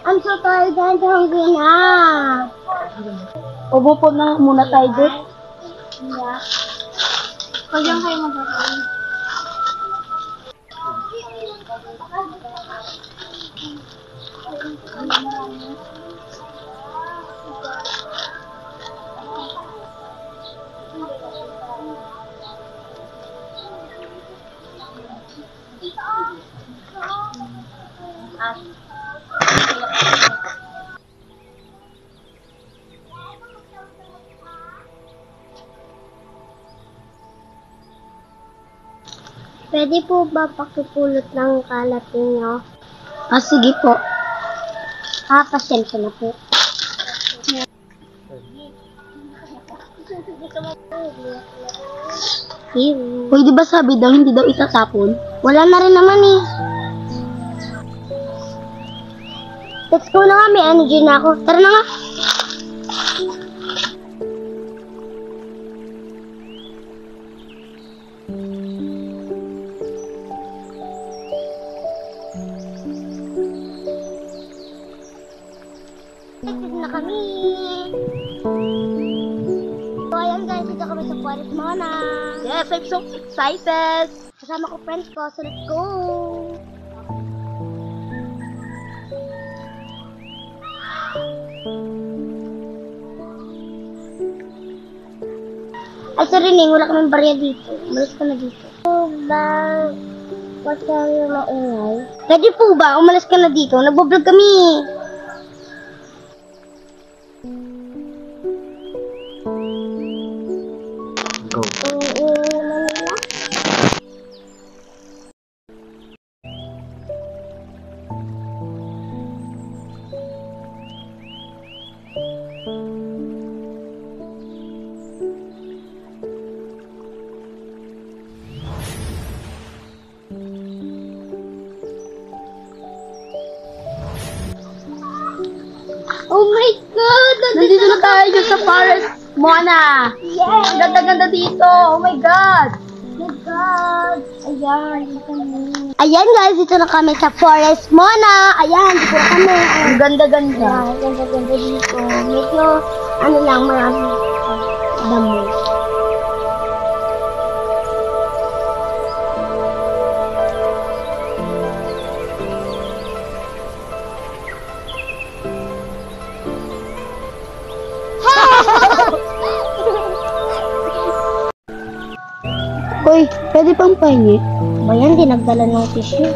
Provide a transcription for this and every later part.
I'm so tired and hungry na. Ubo po na muna tayo doon. Yeah. Pag yan kayo mag-aral. Pwede po ba pakipulot ng kalat ninyo? Sige po. Pasensya na po. Uy, di ba sabi daw, hindi daw itatapon? Wala na rin naman eh. Let's go na nga, may energy na ako. Tara na nga. Excited na kami. So ayan guys, dito kami sa Forest Mona. Yes, I'm so excited. Kasama ko friends ko, so let's go. Ay, sorry Ning, wala kaming barya dito. Umalis ka na dito. Ba't kayo maingay? Pwede po ba? Umalis ka na dito. Nagbo-vlog kami. Go. Oh my God! Nandito na tayo sa Forest Mona. Yes! Ang ganda-ganda dito. Oh my God. Oh my God! Ayan, dito kami. Ayan guys, dito na kami sa Forest Mona. Ayan, dito na kami. Ang ganda-ganda. Ayan, ganda-ganda dito. Medyo, ano lang, marami damo. Uy, pwede pang pahingi? Ba yan, di nagdala ng tissue.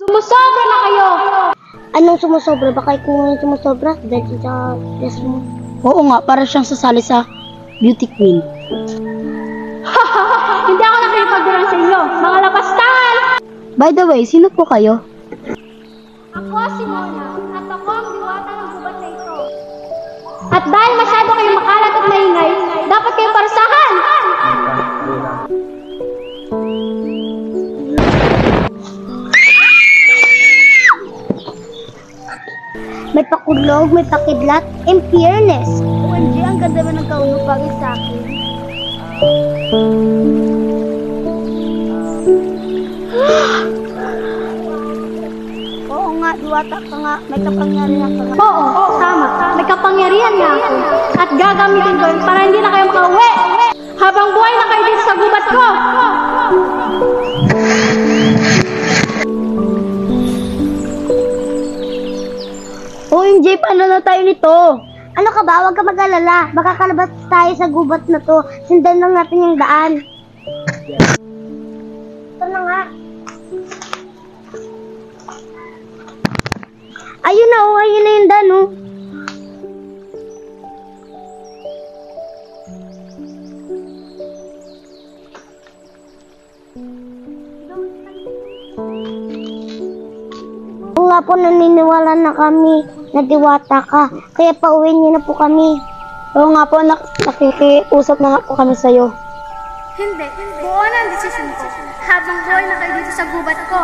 Sumusobra na kayo! Anong sumusobra? Baka ikaw nga yung sumusobra dahil sa dress mo. Oo nga, para siyang sasali sa Beauty Queen. Hindi ako nakipagbilang sa inyo, mga lapastan! By the way, sino po kayo? Ako si Mona, at ako ang diwata ng gubat na ito. At dahil masyado kayong makalat at maingay, dapat kayong parusahan! May pakulog, may pakidlat, in fairness. OMG, ang ganda ba ng kauno bagay sa akin? Oo nga, diwata ka nga. May kapangyarihan ka nga. Oo, tama. May kapangyarihan nga ako. At gagamitin ko yun para hindi na kayo makauwi. Habang buhay na kayo dito sa gubat ko. OMG, paano na tayo nito? Ano ka ba? Huwag ka mag-alala. Baka kalabas tayo sa gubat na to. Sundan lang natin yung daan. Ito na nga. Ayun na, oh. Ayun na yung daan, oh. Oo nga po, naniniwala na kami na diwata ka. Kaya pauwiin niyo na po kami. Oo nga po, nakikiusap na nga po kami sa'yo. Hindi. Buo na ang desisyon ko. Habang buhay na kayo dito sa gubat ko.